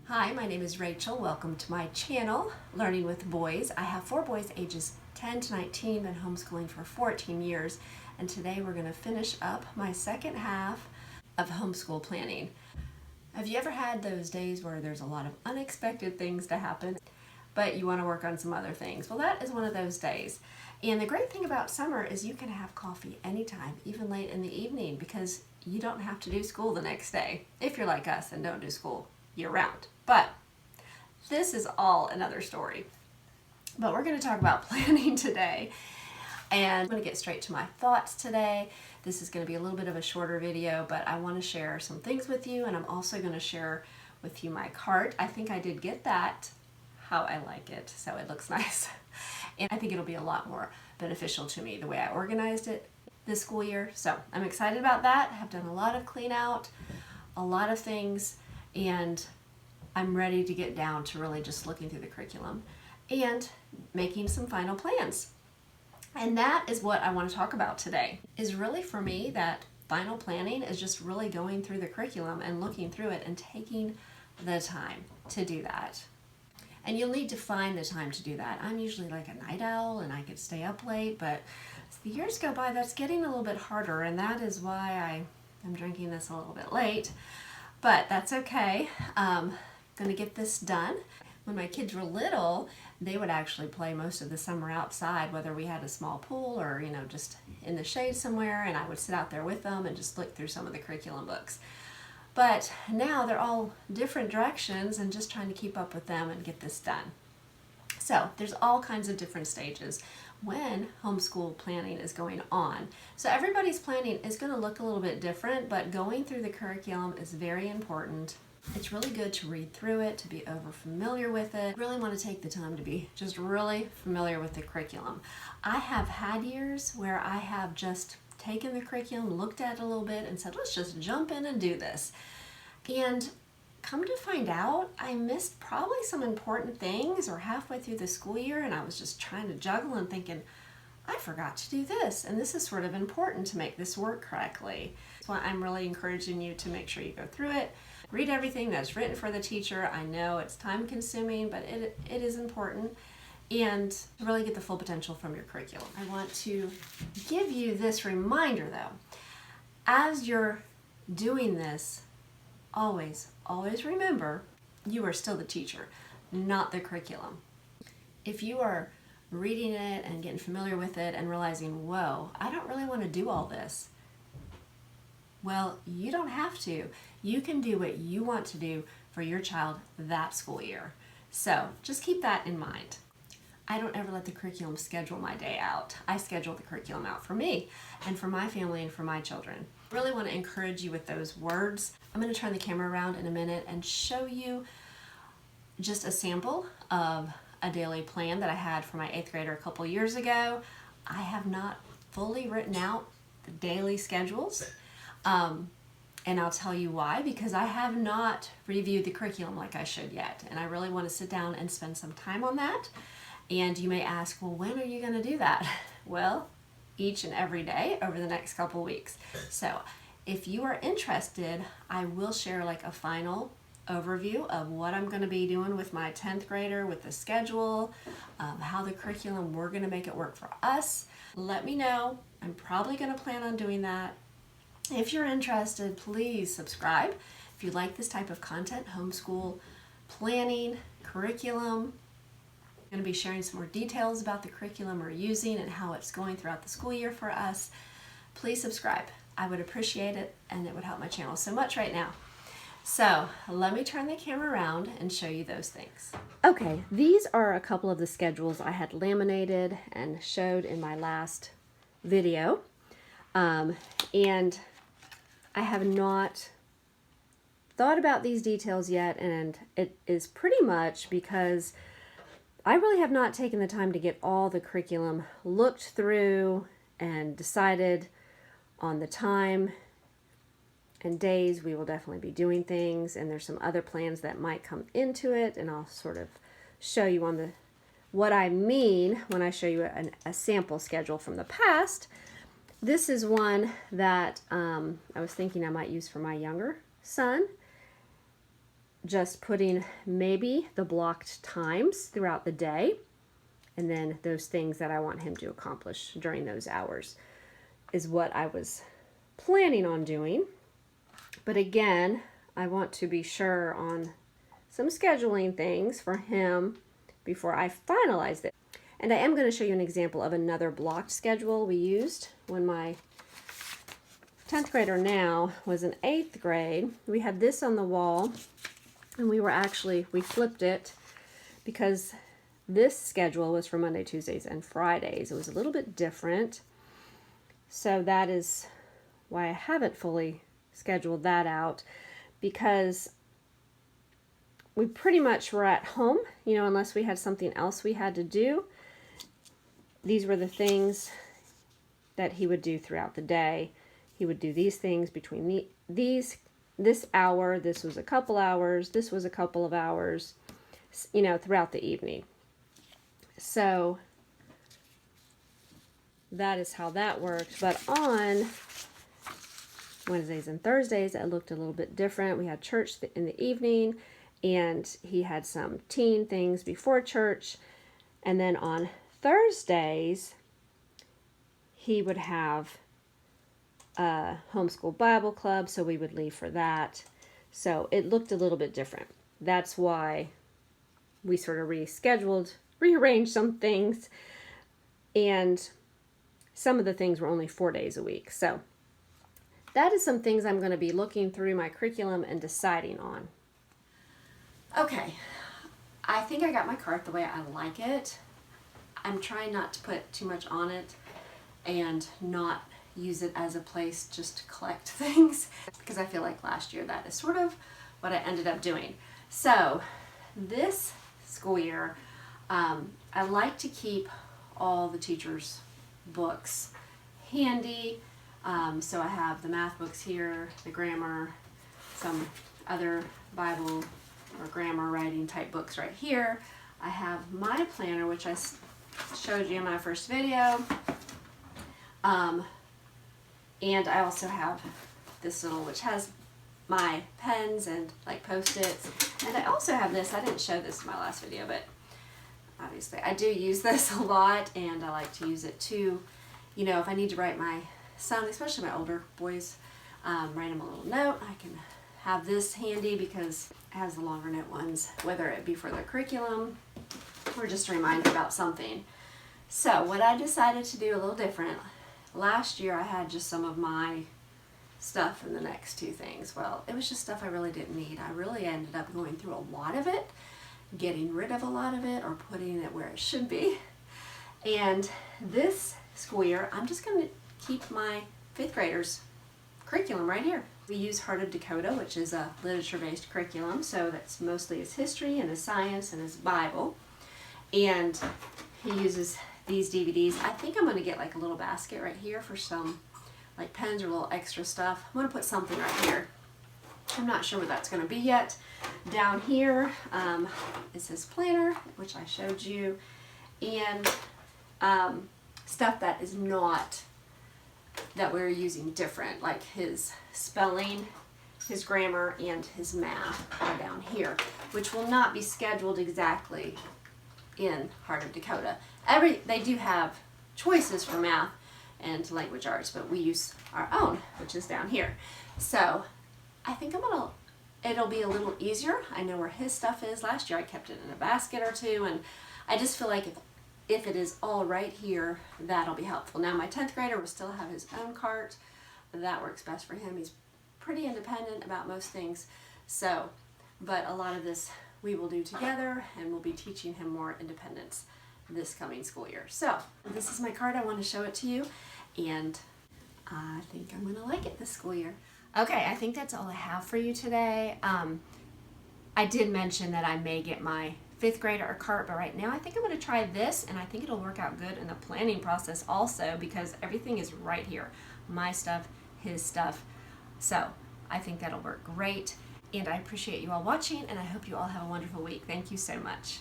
Hi, my name is Rachel. Welcome to my channel, Learning with Boys. I have 4 boys ages 10 to 19, been homeschooling for 14 years, and today we're going to finish up my second half of homeschool planning. Have you ever had those days where there's a lot of unexpected things to happen, but you want to work on some other things? Well, that is one of those days. And the great thing about summer is you can have coffee anytime, even late in the evening, because you don't have to do school the next day, if you're like us and don't do school year-round. But this is all another story. But we're going to talk about planning today. And I'm going to get straight to my thoughts today. This is going to be a little bit of a shorter video, but I want to share some things with you, and I'm also going to share with you my cart. I think I did get that how I like it, so it looks nice. And I think it'll be a lot more beneficial to me the way I organized it this school year. So I'm excited about that. I have done a lot of clean out, a lot of things, and I'm ready to get down to really just looking through the curriculum and making some final plans. And that is what I want to talk about today, is really for me that final planning is just really going through the curriculum and looking through it and taking the time to do that. And you'll need to find the time to do that. I'm usually like a night owl and I could stay up late, but as the years go by, that's getting a little bit harder, and that is why I am drinking this a little bit late. But that's okay. Gonna get this done. When my kids were little, they would actually play most of the summer outside, whether we had a small pool or, just in the shade somewhere, and I would sit out there with them and just look through some of the curriculum books. But now they're all different directions and just trying to keep up with them and get this done. So there's all kinds of different stages when homeschool planning is going on. So everybody's planning is going to look a little bit different, but going through the curriculum is very important. It's really good to read through it, to be over familiar with it. Really want to take the time to be just really familiar with the curriculum. I have had years where I have just taken the curriculum, looked at it a little bit, and said, let's just jump in and do this. And come to find out, I missed probably some important things or halfway through the school year, and I was just trying to juggle and thinking, I forgot to do this, and this is sort of important to make this work correctly. So I'm really encouraging you to make sure you go through it, read everything that's written for the teacher. I know it's time consuming, but it is important, and really get the full potential from your curriculum. I want to give you this reminder though, as you're doing this, always remember you are still the teacher, not the curriculum. If you are reading it and getting familiar with it and realizing, whoa, I don't really want to do all this, well, you don't have to. You can do what you want to do for your child that school year. So just keep that in mind. I don't ever let the curriculum schedule my day out. I schedule the curriculum out for me and for my family and for my children. I really want to encourage you with those words. I'm going to turn the camera around in a minute and show you just a sample of a daily plan that I had for my 8th grader a couple years ago. I have not fully written out the daily schedules, and I'll tell you why, because I have not reviewed the curriculum like I should yet, and I really want to sit down and spend some time on that. And you may ask, well, when are you going to do that? Well, each and every day over the next couple weeks. So if you are interested, I will share like a final overview of what I'm going to be doing with my 10th grader with the schedule, how the curriculum, we're going to make it work for us. Let me know. I'm probably going to plan on doing that. If you're interested, please subscribe. If you like this type of content, homeschool planning, curriculum, I'm going to be sharing some more details about the curriculum we're using and how it's going throughout the school year for us. Please subscribe. I would appreciate it, and it would help my channel so much right now. So let me turn the camera around and show you those things. Okay, these are a couple of the schedules I had laminated and showed in my last video. And I have not thought about these details yet, and it is pretty much because I really have not taken the time to get all the curriculum looked through and decided on the time and days we will definitely be doing things, and there's some other plans that might come into it, and I'll sort of show you on what I mean when I show you a sample schedule from the past. This is one that I was thinking I might use for my younger son, just putting maybe the blocked times throughout the day, and then those things that I want him to accomplish during those hours is what I was planning on doing. But again, I want to be sure on some scheduling things for him before I finalize it. And I am going to show you an example of another blocked schedule we used when my 10th grader now was in 8th grade. We had this on the wall, and we flipped it because this schedule was for Monday, Tuesdays, and Fridays. It was a little bit different. So that is why I haven't fully scheduled that out, because we pretty much were at home, unless we had something else we had to do. These were the things that he would do throughout the day. He would do these things between this hour, this was a couple hours, this was a couple of hours, throughout the evening. So that is how that worked. But on Wednesdays and Thursdays, it looked a little bit different. We had church in the evening, and he had some teen things before church. And then on Thursdays, he would have a homeschool Bible club, so we would leave for that. So it looked a little bit different. That's why we sort of rearranged some things, and some of the things were only 4 days a week. So that is some things I'm going to be looking through my curriculum and deciding on. Okay, I think I got my cart the way I like it. I'm trying not to put too much on it and not use it as a place just to collect things, because I feel like last year that is sort of what I ended up doing. So this school year, I like to keep all the teachers' books handy. So I have the math books here, the grammar, some other Bible or grammar writing type books right here. I have my planner, which I showed you in my first video. And I also have this little, which has my pens and like Post-its. And I also have this, I didn't show this in my last video, but obviously I do use this a lot, and I like to use it too. If I need to write my son, especially my older boys, write him a little note, I can have this handy because it has the longer note ones, whether it be for the curriculum or just a reminder about something. So what I decided to do a little different, last year I had just some of my stuff in the next two things. Well, it was just stuff I really didn't need. I really ended up going through a lot of it, getting rid of a lot of it, or putting it where it should be. And this school year, I'm just going to keep my 5th graders curriculum right here. We use Heart of Dakota, which is a literature-based curriculum, so that's mostly his history and his science and his Bible. And he uses these DVDs. I think I'm going to get like a little basket right here for some like pens or little extra stuff. I'm going to put something right here. I'm not sure what that's going to be yet. Down here is his planner, which I showed you, and stuff that is not, that we're using different, like his spelling, his grammar, and his math are down here, which will not be scheduled exactly in Heart of Dakota. They do have choices for math and language arts, but we use our own, which is down here. So I think it'll be a little easier. I know where his stuff is. Last year I kept it in a basket or two, and I just feel like if it is all right here, that'll be helpful. Now my 10th grader will still have his own cart. That works best for him. He's pretty independent about most things. So, but a lot of this we will do together, and we'll be teaching him more independence this coming school year. So this is my card. I want to show it to you, and I think I'm going to like it this school year. Okay, I think that's all I have for you today. I did mention that I may get my 5th grader a cart, but right now I think I'm going to try this, and I think it'll work out good in the planning process also, because everything is right here. My stuff, his stuff. So I think that'll work great, and I appreciate you all watching, and I hope you all have a wonderful week. Thank you so much.